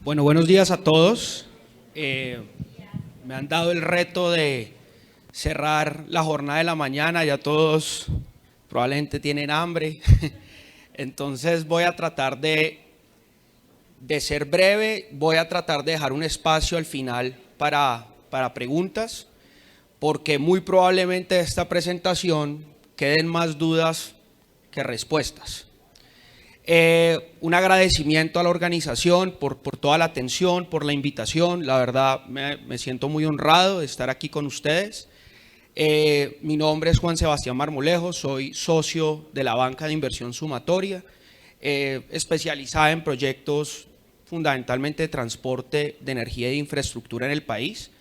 Bueno, buenos días a todos. Me han dado el reto de cerrar la jornada de la mañana, ya todos probablemente tienen hambre, entonces voy a tratar de ser breve, voy a tratar de dejar un espacio al final para preguntas, porque muy probablemente de esta presentación queden más dudas que respuestas. Un agradecimiento a la organización por toda la atención, por la invitación. La verdad me siento muy honrado de estar aquí con ustedes. Mi nombre es Juan Sebastián Marmolejo, soy socio de la banca de inversión sumatoria, especializada en proyectos fundamentalmente de transporte de energía e infraestructura en el país.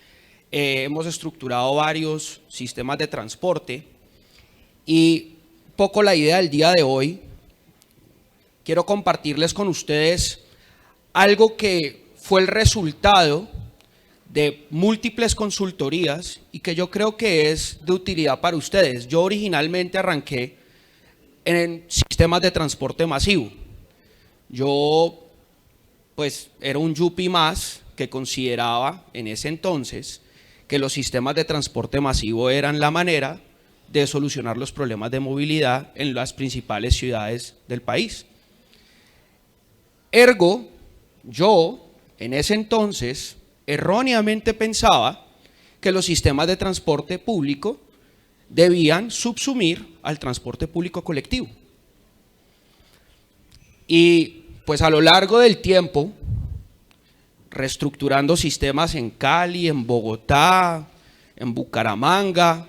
Hemos estructurado varios sistemas de transporte y poco la idea del día de hoy. Quiero compartirles con ustedes algo que fue el resultado de múltiples consultorías y que yo creo que es de utilidad para ustedes. Yo originalmente arranqué en sistemas de transporte masivo. Yo pues era un yuppie más que consideraba en ese entonces que los sistemas de transporte masivo eran la manera de solucionar los problemas de movilidad en las principales ciudades del país. Ergo, yo en ese entonces erróneamente pensaba que los sistemas de transporte público debían subsumir al transporte público colectivo. Y pues a lo largo del tiempo, reestructurando sistemas en Cali, en Bogotá, en Bucaramanga,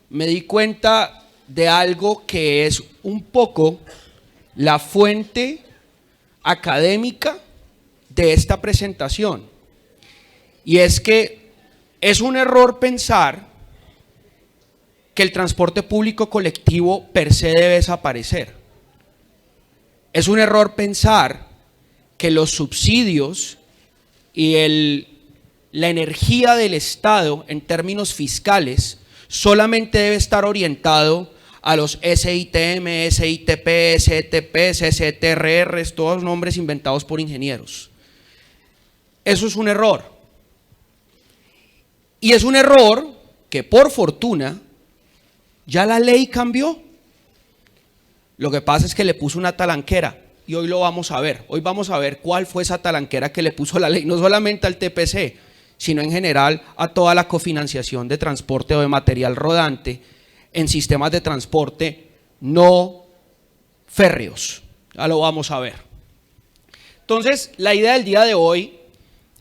me di cuenta de algo que es un poco la fuente académica de esta presentación, y es que es un error pensar que el transporte público colectivo per se debe desaparecer. Es un error pensar que los subsidios y la energía del Estado en términos fiscales solamente debe estar orientado a los SITM, SITP, STP, STRR, todos nombres inventados por ingenieros. Eso es un error. Y es un error que por fortuna ya la ley cambió. Lo que pasa es que le puso una talanquera y hoy lo vamos a ver. Hoy vamos a ver cuál fue esa talanquera que le puso la ley, no solamente al TPC, sino en general a toda la cofinanciación de transporte o de material rodante en sistemas de transporte no férreos. Ya lo vamos a ver. Entonces, la idea del día de hoy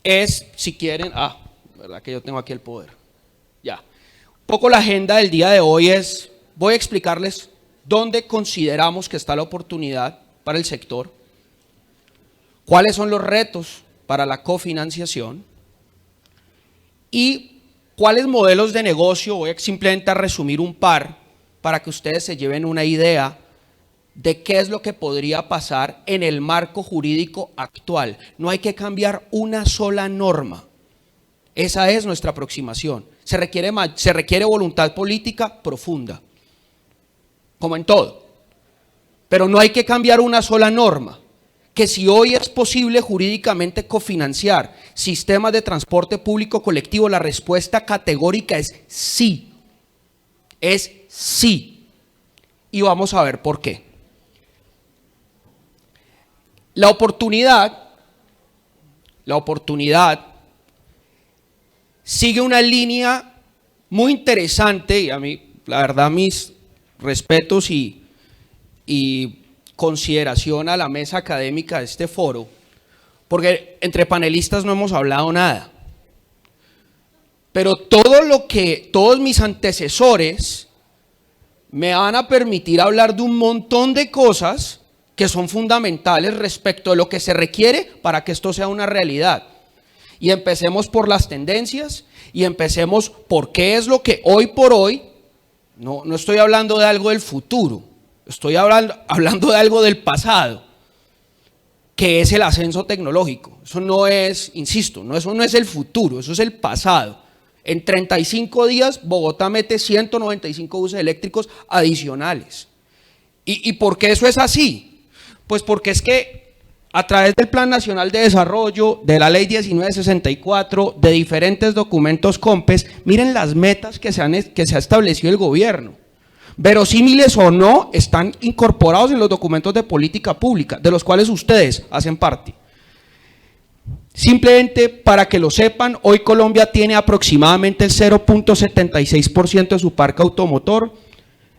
es, si quieren, verdad que yo tengo aquí el poder. Ya. Un poco la agenda del día de hoy es, voy a explicarles dónde consideramos que está la oportunidad para el sector, cuáles son los retos para la cofinanciación y cuáles modelos de negocio. Voy simplemente a resumir un par para que ustedes se lleven una idea de qué es lo que podría pasar en el marco jurídico actual. No hay que cambiar una sola norma. Esa es nuestra aproximación. Se requiere voluntad política profunda, como en todo. Pero no hay que cambiar una sola norma. Que si hoy es posible jurídicamente cofinanciar sistemas de transporte público colectivo, la respuesta categórica es sí. Es sí. Y vamos a ver por qué. La oportunidad sigue una línea muy interesante y a mí, la verdad, mis respetos y consideración a la mesa académica de este foro, porque entre panelistas no hemos hablado nada. Pero todos mis antecesores me van a permitir hablar de un montón de cosas que son fundamentales respecto de lo que se requiere para que esto sea una realidad. Y empecemos por las tendencias y empecemos por qué es lo que hoy por hoy, no estoy hablando de algo del futuro, estoy hablando de algo del pasado, que es el ascenso tecnológico. Eso no es, insisto, eso no es el futuro, eso es el pasado. En 35 días Bogotá mete 195 buses eléctricos adicionales. ¿Y por qué eso es así? Pues porque es que a través del Plan Nacional de Desarrollo, de la Ley 1964, de diferentes documentos COMPES, miren las metas que se ha establecido el gobierno. Verosímiles o no, están incorporados en los documentos de política pública, de los cuales ustedes hacen parte. Simplemente para que lo sepan, hoy Colombia tiene aproximadamente el 0.76% de su parque automotor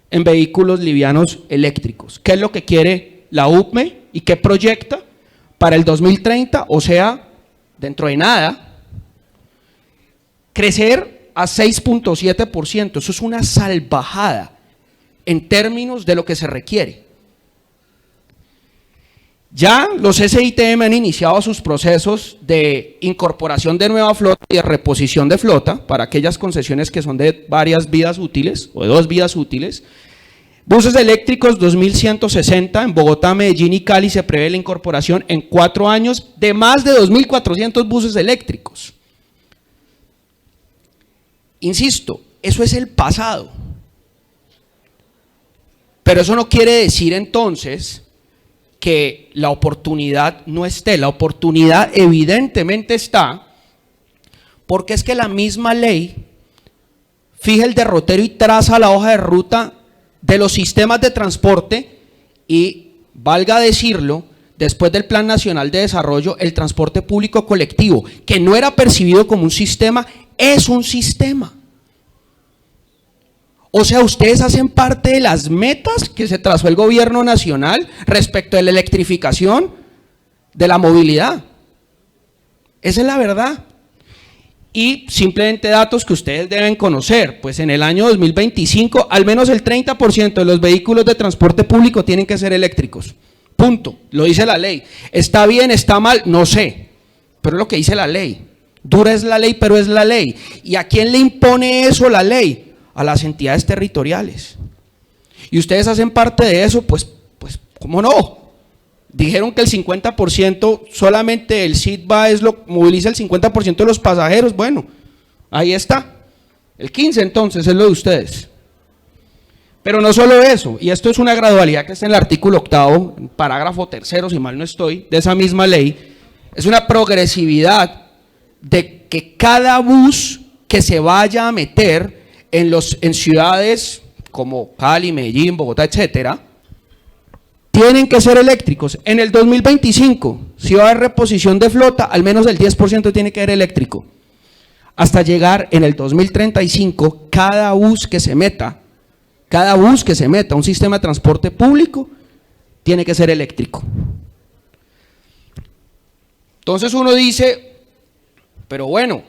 en vehículos livianos eléctricos. ¿Qué es lo que quiere la UPME y qué proyecta para el 2030? O sea, dentro de nada, crecer a 6.7%. Eso es una salvajada en términos de lo que se requiere. Ya los SITM han iniciado sus procesos de incorporación de nueva flota y de reposición de flota para aquellas concesiones que son de varias vidas útiles o de 2 vidas útiles. Buses eléctricos 2160 en Bogotá, Medellín y Cali se prevé la incorporación en 4 años de más de 2400 buses eléctricos. Insisto, eso es el pasado. Pero eso no quiere decir entonces que la oportunidad no esté. La oportunidad evidentemente está, porque es que la misma ley fija el derrotero y traza la hoja de ruta de los sistemas de transporte y, valga decirlo, después del Plan Nacional de Desarrollo, el transporte público colectivo, que no era percibido como un sistema, es un sistema. O sea, ustedes hacen parte de las metas que se trazó el gobierno nacional respecto de la electrificación de la movilidad. Esa es la verdad. Y simplemente datos que ustedes deben conocer, pues en el año 2025 al menos el 30% de los vehículos de transporte público tienen que ser eléctricos. Punto, lo dice la ley. ¿Está bien, está mal? No sé, pero es lo que dice la ley. Dura es la ley, pero es la ley. ¿Y a quién le impone eso la ley? A las entidades territoriales. Y ustedes hacen parte de eso, pues ¿cómo no? Dijeron que el 50%, solamente el SITBA moviliza el 50% de los pasajeros. Bueno, ahí está. El 15% entonces es lo de ustedes. Pero no solo eso, y esto es una gradualidad que está en el artículo 8º, parágrafo 3º, si mal no estoy, de esa misma ley, es una progresividad de que cada bus que se vaya a meter en ciudades como Cali, Medellín, Bogotá, etcétera, tienen que ser eléctricos. En el 2025, si va a haber reposición de flota, al menos el 10% tiene que ser eléctrico. Hasta llegar en el 2035, cada bus que se meta a un sistema de transporte público, tiene que ser eléctrico. Entonces uno dice, pero bueno,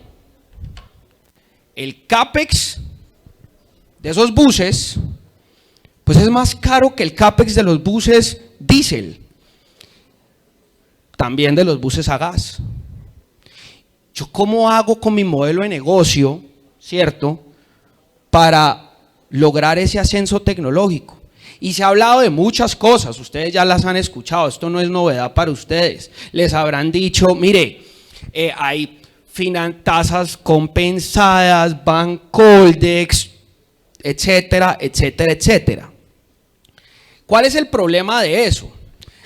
el CAPEX de esos buses, pues es más caro que el CAPEX de los buses diésel, también de los buses a gas. ¿Yo cómo hago con mi modelo de negocio, cierto, para lograr ese ascenso tecnológico? Y se ha hablado de muchas cosas, ustedes ya las han escuchado, esto no es novedad para ustedes. Les habrán dicho, mire, hay tasas compensadas, Bancoldex, etcétera, etcétera, etcétera. ¿Cuál es el problema de eso?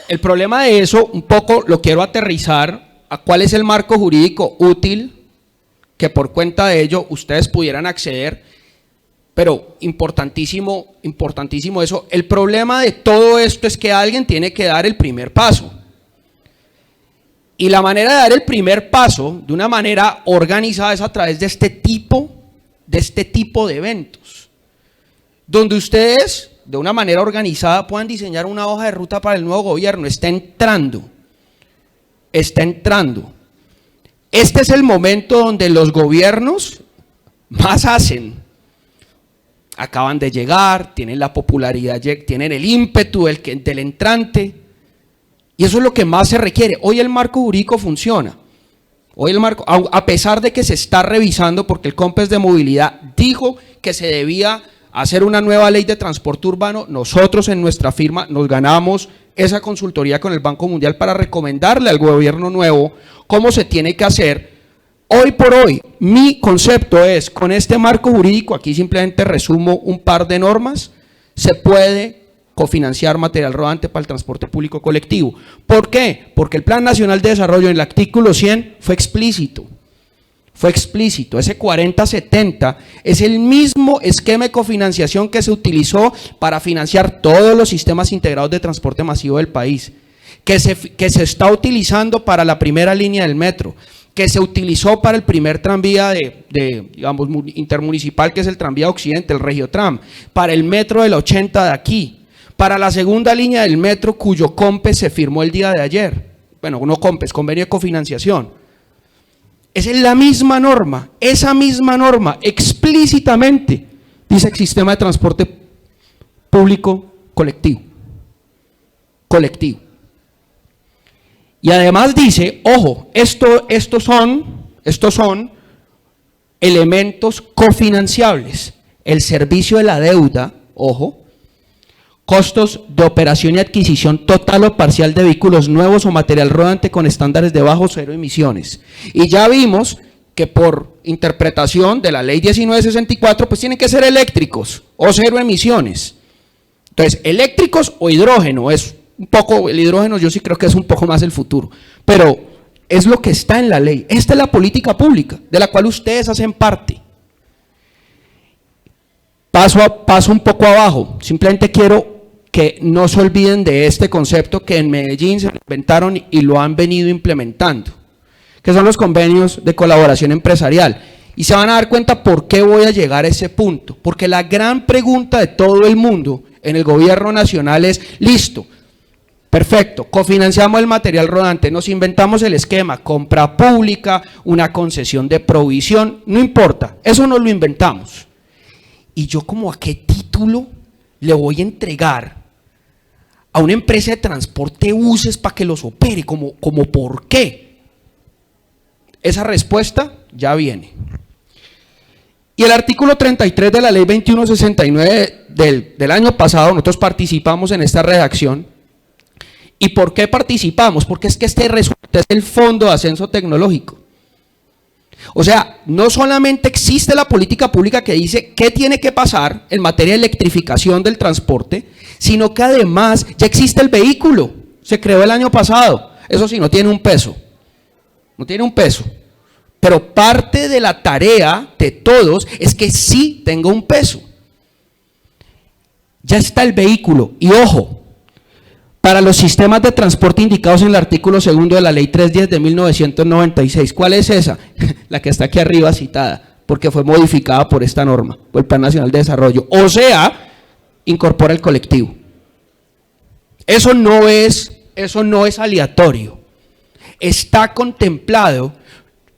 El problema de eso, un poco lo quiero aterrizar a cuál es el marco jurídico útil que por cuenta de ello ustedes pudieran acceder, pero importantísimo, importantísimo eso. El problema de todo esto es que alguien tiene que dar el primer paso. Y la manera de dar el primer paso de una manera organizada es a través de este tipo de eventos, donde ustedes de una manera organizada puedan diseñar una hoja de ruta para el nuevo gobierno. Está entrando. Este es el momento donde los gobiernos más hacen. Acaban de llegar, tienen la popularidad, tienen el ímpetu del entrante, y eso es lo que más se requiere. Hoy el marco jurídico funciona. Hoy el marco, a pesar de que se está revisando, porque el COMPES de movilidad dijo que se debía hacer una nueva ley de transporte urbano, nosotros en nuestra firma nos ganamos esa consultoría con el Banco Mundial para recomendarle al gobierno nuevo cómo se tiene que hacer. Hoy por hoy, mi concepto es, con este marco jurídico, aquí simplemente resumo un par de normas, se puede cofinanciar material rodante para el transporte público colectivo. ¿Por qué? Porque el Plan Nacional de Desarrollo en el artículo 100 fue explícito. Fue explícito, ese 40-70 es el mismo esquema de cofinanciación que se utilizó para financiar todos los sistemas integrados de transporte masivo del país, que se está utilizando para la primera línea del metro, que se utilizó para el primer tranvía digamos, intermunicipal, que es el tranvía occidente, el Regiotram, para el metro del 80 de aquí, para la segunda línea del metro cuyo COMPES se firmó el día de ayer, bueno, no COMPES, convenio de cofinanciación. Esa es la misma norma, esa misma norma explícitamente dice el sistema de transporte público colectivo. Y además dice, ojo, estos son elementos cofinanciables. El servicio de la deuda, ojo, costos de operación y adquisición total o parcial de vehículos nuevos o material rodante con estándares de bajo o cero emisiones. Y ya vimos que por interpretación de la ley 1964, pues tienen que ser eléctricos o cero emisiones. Entonces, eléctricos o hidrógeno, es un poco, el hidrógeno yo sí creo que es un poco más el futuro, pero es lo que está en la ley. Esta es la política pública, de la cual ustedes hacen parte. Paso un poco abajo, simplemente quiero que no se olviden de este concepto que en Medellín se lo inventaron y lo han venido implementando, que son los convenios de colaboración empresarial. Y se van a dar cuenta por qué voy a llegar a ese punto, porque la gran pregunta de todo el mundo en el gobierno nacional es, listo, perfecto, cofinanciamos el material rodante, nos inventamos el esquema, compra pública, una concesión de provisión, no importa, eso no lo inventamos. Y yo, ¿como a qué título le voy a entregar a una empresa de transporte buses para que los opere? ¿Como por qué? Esa respuesta ya viene. Y el artículo 33 de la ley 2169 del año pasado, nosotros participamos en esta redacción. ¿Y por qué participamos? Porque es que este resulta es el Fondo de Ascenso Tecnológico. O sea, no solamente existe la política pública que dice qué tiene que pasar en materia de electrificación del transporte, sino que además ya existe el vehículo, se creó el año pasado, eso sí, no tiene un peso, pero parte de la tarea de todos es que sí tenga un peso. Ya está el vehículo, y ojo, para los sistemas de transporte indicados en el artículo 2 de la ley 310 de 1996. ¿Cuál es esa? La que está aquí arriba citada, porque fue modificada por esta norma, por el Plan Nacional de Desarrollo. O sea, incorpora el colectivo. Eso no es aleatorio. Está contemplado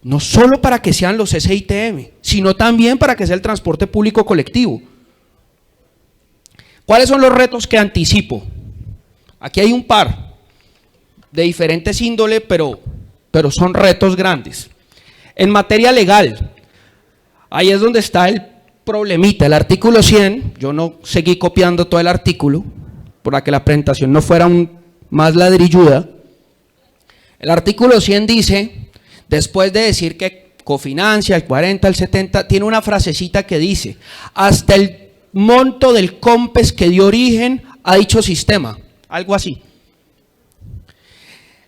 no solo para que sean los SITM, sino también para que sea el transporte público colectivo. ¿Cuáles son los retos que anticipo? Aquí hay un par de diferentes índole, pero son retos grandes. En materia legal, ahí es donde está el problemita. El artículo 100, yo no seguí copiando todo el artículo, para que la presentación no fuera más ladrilluda. El artículo 100 dice, después de decir que cofinancia el 40, el 70, tiene una frasecita que dice, hasta el monto del COMPES que dio origen a dicho sistema. Algo así.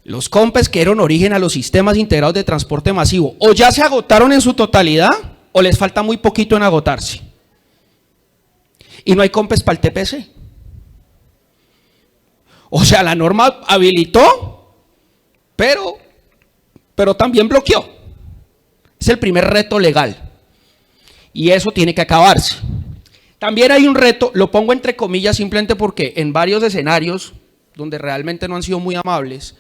Los COMPES que dieron origen a los sistemas integrados de transporte masivo o ya se agotaron en su totalidad o les falta muy poquito en agotarse. Y no hay COMPES para el TPC. O sea, la norma habilitó, pero también bloqueó. Es el primer reto legal. Y eso tiene que acabarse. También hay un reto, lo pongo entre comillas simplemente porque en varios escenarios, donde realmente no han sido muy amables,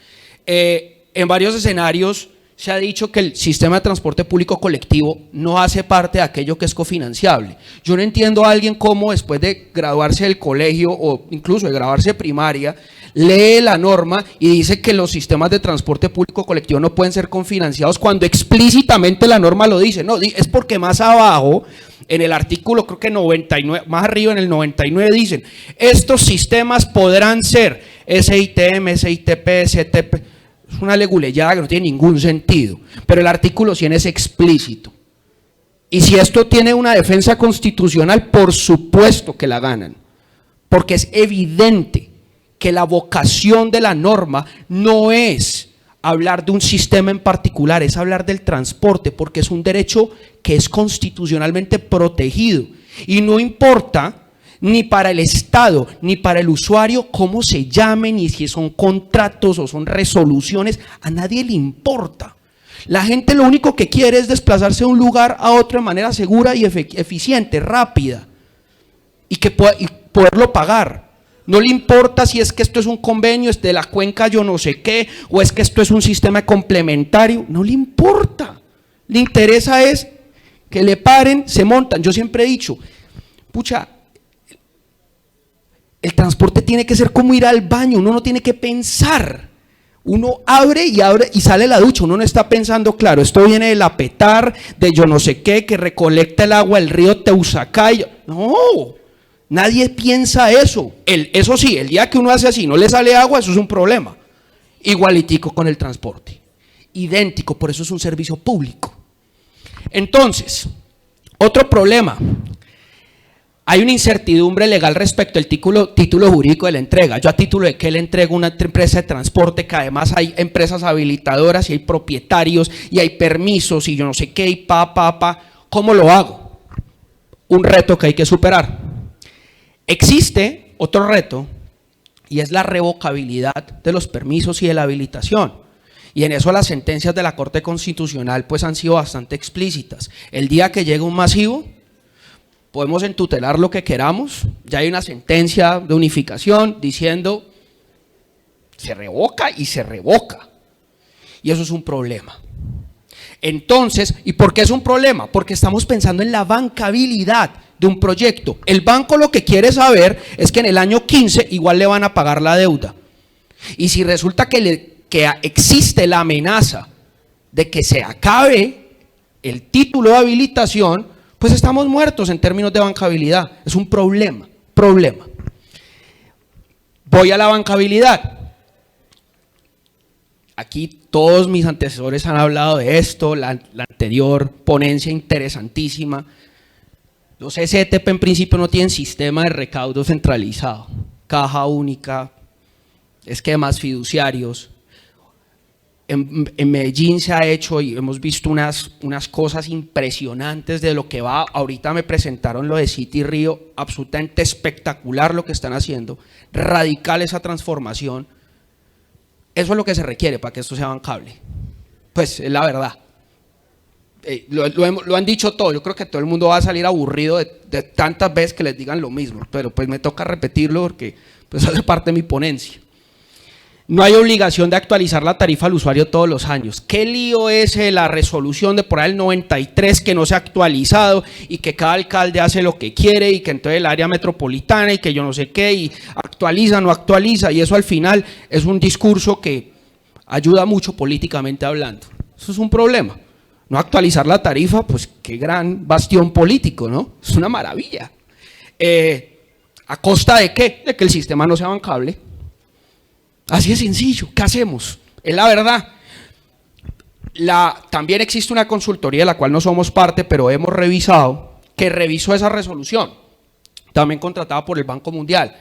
en varios escenarios se ha dicho que el sistema de transporte público colectivo no hace parte de aquello que es cofinanciable. Yo no entiendo a alguien cómo después de graduarse del colegio o incluso de graduarse de primaria, lee la norma y dice que los sistemas de transporte público colectivo no pueden ser cofinanciados cuando explícitamente la norma lo dice. No, es porque más abajo, en el artículo creo que 99, más arriba en el 99 dicen, estos sistemas podrán ser SITM, SITP, STP. Es una leguleyada que no tiene ningún sentido, pero el artículo 100 es explícito. Y si esto tiene una defensa constitucional, por supuesto que la ganan. porque es evidente que la vocación de la norma no es hablar de un sistema en particular, es hablar del transporte, porque es un derecho que es constitucionalmente protegido y no importa ni para el Estado ni para el usuario cómo se llamen, ni si son contratos o son resoluciones, a nadie le importa. La gente lo único que quiere es desplazarse de un lugar a otro de manera segura y eficiente, rápida, y poderlo pagar. No le importa si es que esto es un convenio de la cuenca yo no sé qué, o es que esto es un sistema complementario, no le importa. Le interesa es que le paren, se montan. Yo siempre he dicho, pucha, el transporte tiene que ser como ir al baño, uno no tiene que pensar. Uno abre y sale la ducha, uno no está pensando, claro, esto viene del Apetar, de yo no sé qué, que recolecta el agua del río Teusacay. No, nadie piensa eso. Eso sí, el día que uno hace así, no le sale agua, eso es un problema. Igualitico con el transporte, idéntico, por eso es un servicio público. Entonces, otro problema. Hay una incertidumbre legal respecto al título jurídico de la entrega. Yo a título de qué le entrego una empresa de transporte, que además hay empresas habilitadoras y hay propietarios y hay permisos y yo no sé qué y ¿cómo lo hago? Un reto que hay que superar. Existe otro reto y es la revocabilidad de los permisos y de la habilitación. Y en eso las sentencias de la Corte Constitucional pues han sido bastante explícitas. El día que llegue un masivo, podemos entutelar lo que queramos, ya hay una sentencia de unificación diciendo se revoca y se revoca. Y eso es un problema. Entonces, ¿y por qué es un problema? Porque estamos pensando en la bancabilidad de un proyecto. El banco lo que quiere saber es que en el año 15 igual le van a pagar la deuda. Y si resulta que existe la amenaza de que se acabe el título de habilitación, pues estamos muertos en términos de bancabilidad. Es un problema. Voy a la bancabilidad. Aquí todos mis antecesores han hablado de esto, la anterior ponencia interesantísima. Los STP en principio no tienen sistema de recaudo centralizado, caja única, esquemas fiduciarios. En Medellín se ha hecho y hemos visto unas cosas impresionantes de lo que va. Ahorita me presentaron lo de City Río, absolutamente espectacular lo que están haciendo, radical esa transformación. Eso es lo que se requiere para que esto sea bancable. Pues es la verdad. Lo han dicho todo, yo creo que todo el mundo va a salir aburrido de tantas veces que les digan lo mismo, pero pues me toca repetirlo porque pues hace parte de mi ponencia. No hay obligación de actualizar la tarifa al usuario todos los años. ¿Qué lío es la resolución de por ahí el 93 que no se ha actualizado y que cada alcalde hace lo que quiere y que entonces el área metropolitana y que yo no sé qué y actualiza, no actualiza? Y eso al final es un discurso que ayuda mucho políticamente hablando. Eso es un problema. No actualizar la tarifa, pues qué gran bastión político, ¿no? Es una maravilla. ¿A costa de qué? De que el sistema no sea bancable. Así de sencillo, ¿qué hacemos? Es la verdad. También existe una consultoría de la cual no somos parte, pero hemos revisado, que revisó esa resolución, también contratada por el Banco Mundial.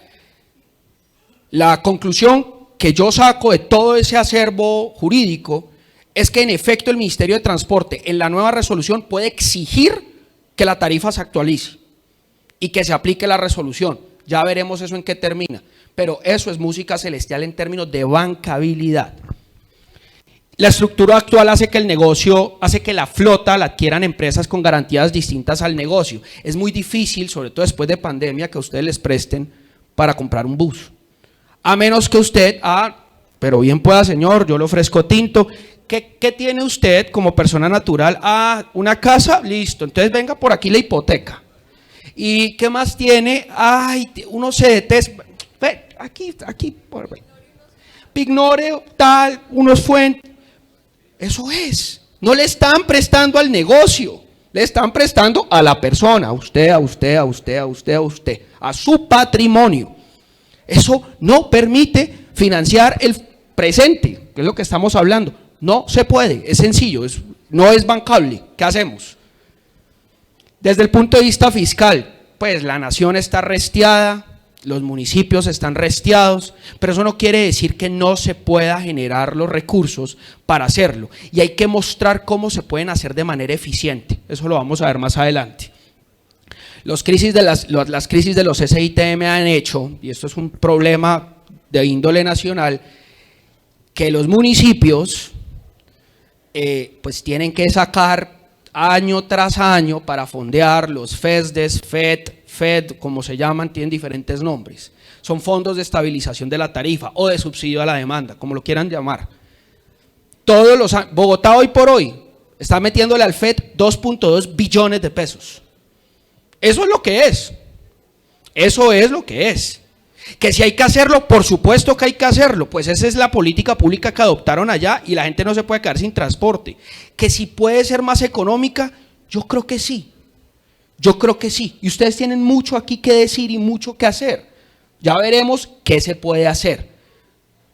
La conclusión que yo saco de todo ese acervo jurídico es que en efecto el Ministerio de Transporte en la nueva resolución puede exigir que la tarifa se actualice y que se aplique la resolución. Ya veremos eso en qué termina. Pero eso es música celestial en términos de bancabilidad. La estructura actual hace que la flota la adquieran empresas con garantías distintas al negocio. Es muy difícil, sobre todo después de pandemia, que ustedes les presten para comprar un bus. A menos que usted, pero bien pueda señor, yo le ofrezco tinto. ¿Qué tiene usted como persona natural? Una casa, listo, entonces venga por aquí la hipoteca. ¿Y qué más tiene? Unos CDTs. Aquí, Pignore, tal, unos fuentes. Eso es. No le están prestando al negocio, le están prestando a la persona, a usted, a su patrimonio. Eso no permite financiar el presente, que es lo que estamos hablando. No se puede, es sencillo, no es bancable. ¿Qué hacemos? Desde el punto de vista fiscal, pues la nación está restiada. los municipios están restiados, pero eso no quiere decir que no se pueda generar los recursos para hacerlo. Y hay que mostrar cómo se pueden hacer de manera eficiente. Eso lo vamos a ver más adelante. Las crisis de los SITM han hecho, y esto es un problema de índole nacional, que los municipios pues tienen que sacar año tras año para fondear los FESDES, FED, como se llaman, tienen diferentes nombres. Son fondos de estabilización de la tarifa o de subsidio a la demanda, como lo quieran llamar. Bogotá hoy por hoy está metiéndole al FED 2.2 billones de pesos. Eso es lo que es. Eso es lo que es. Que si hay que hacerlo, por supuesto que hay que hacerlo, pues esa es la política pública que adoptaron allá y la gente no se puede quedar sin transporte. Que si puede ser más económica, yo creo que sí. Yo creo que sí. Y ustedes tienen mucho aquí que decir y mucho que hacer. Ya veremos qué se puede hacer.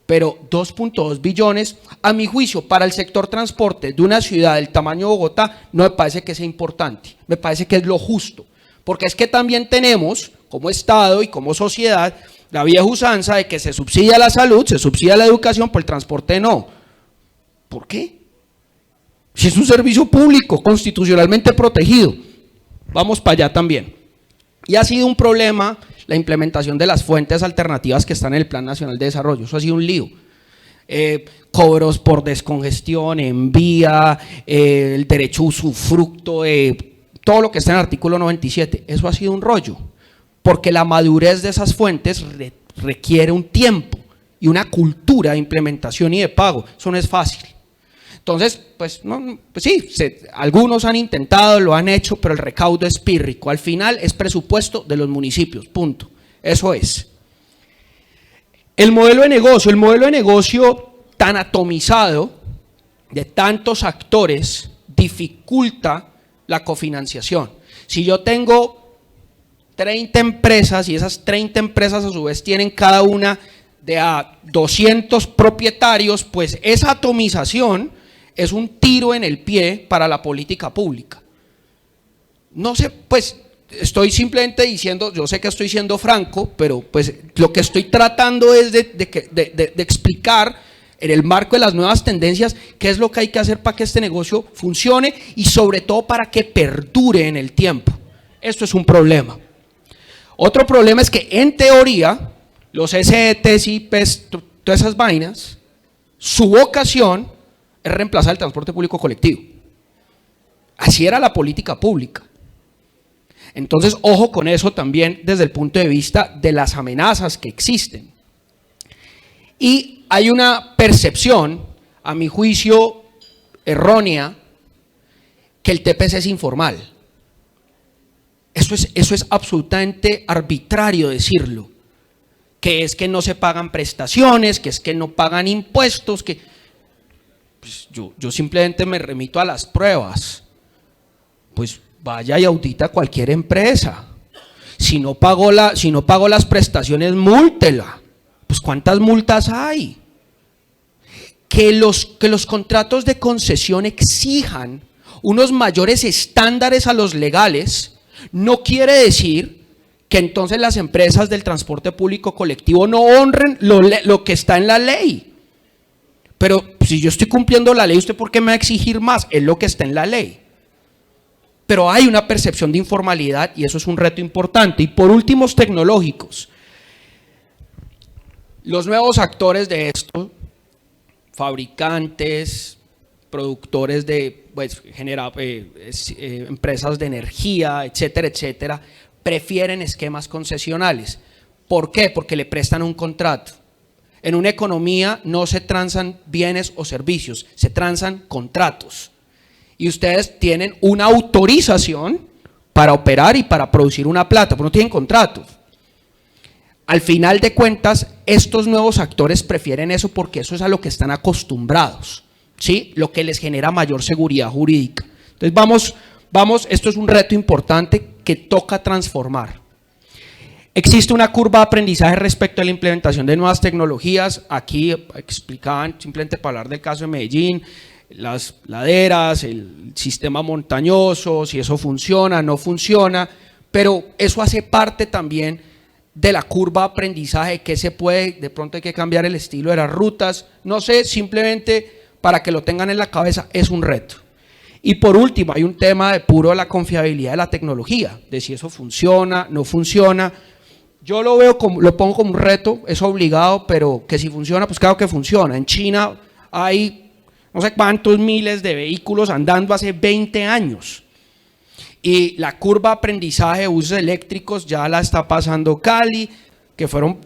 Pero 2.2 billones, a mi juicio, para el sector transporte de una ciudad del tamaño de Bogotá, no me parece que sea importante. Me parece que es lo justo. Porque es que también tenemos, como Estado y como sociedad, la vieja usanza de que se subsidia la salud, se subsidia la educación, pero el transporte no. ¿Por qué? Si es un servicio público, constitucionalmente protegido. Vamos para allá también. Y ha sido un problema la implementación de las fuentes alternativas que están en el Plan Nacional de Desarrollo. Eso ha sido un lío. Cobros por descongestión, en vía, el derecho a usufructo, todo lo que está en el artículo 97. Eso ha sido un rollo. Porque la madurez de esas fuentes requiere un tiempo y una cultura de implementación y de pago. Eso no es fácil. Entonces, pues sí, algunos han intentado, lo han hecho, pero el recaudo es pírrico. Al final es presupuesto de los municipios, punto. Eso es. El modelo de negocio tan atomizado, de tantos actores, dificulta la cofinanciación. Si yo tengo 30 empresas y esas 30 empresas a su vez tienen cada una de a 200 propietarios, pues esa atomización es un tiro en el pie para la política pública. No sé, pues estoy simplemente diciendo, yo sé que estoy siendo franco, pero pues lo que estoy tratando es de explicar en el marco de las nuevas tendencias qué es lo que hay que hacer para que este negocio funcione y sobre todo para que perdure en el tiempo. Esto es un problema. Otro problema es que en teoría los SETs, IPs, todas esas vainas, su vocación es reemplazar el transporte público colectivo. Así era la política pública. Entonces, ojo con eso también desde el punto de vista de las amenazas que existen. Y hay una percepción, a mi juicio, errónea, que el TPC es informal. Eso es absolutamente arbitrario decirlo, que es que no se pagan prestaciones, que es que no pagan impuestos, que pues yo simplemente me remito a las pruebas. Pues vaya y audita cualquier empresa. Si no pagó las prestaciones, múltela. Pues ¿cuántas multas hay? Que los contratos de concesión exijan unos mayores estándares a los legales no quiere decir que entonces las empresas del transporte público colectivo no honren lo que está en la ley. Pero si yo estoy cumpliendo la ley, ¿usted por qué me va a exigir más? Es lo que está en la ley. Pero hay una percepción de informalidad y eso es un reto importante. Y por últimos, tecnológicos. Los nuevos actores de esto, fabricantes, productores de empresas de energía, etcétera, etcétera, prefieren esquemas concesionales. ¿Por qué? Porque le prestan un contrato. En una economía no se transan bienes o servicios, se transan contratos. Y ustedes tienen una autorización para operar y para producir una plata, pero no tienen contratos. Al final de cuentas, estos nuevos actores prefieren eso porque eso es a lo que están acostumbrados. ¿Sí? Lo que les genera mayor seguridad jurídica. Entonces vamos, esto es un reto importante que toca transformar. Existe una curva de aprendizaje respecto a la implementación de nuevas tecnologías. Aquí explicaban, simplemente para hablar del caso de Medellín, las laderas, el sistema montañoso, si eso funciona, no funciona, pero eso hace parte también de la curva de aprendizaje, qué se puede, de pronto hay que cambiar el estilo de las rutas, no sé, simplemente para que lo tengan en la cabeza, es un reto. Y por último, hay un tema de puro la confiabilidad de la tecnología, de si eso funciona, no funciona. Yo lo veo como, lo pongo como un reto, es obligado, pero que si funciona, pues claro que funciona. En China hay no sé cuántos miles de vehículos andando hace 20 años. Y la curva de aprendizaje de usos eléctricos ya la está pasando Cali, que fueron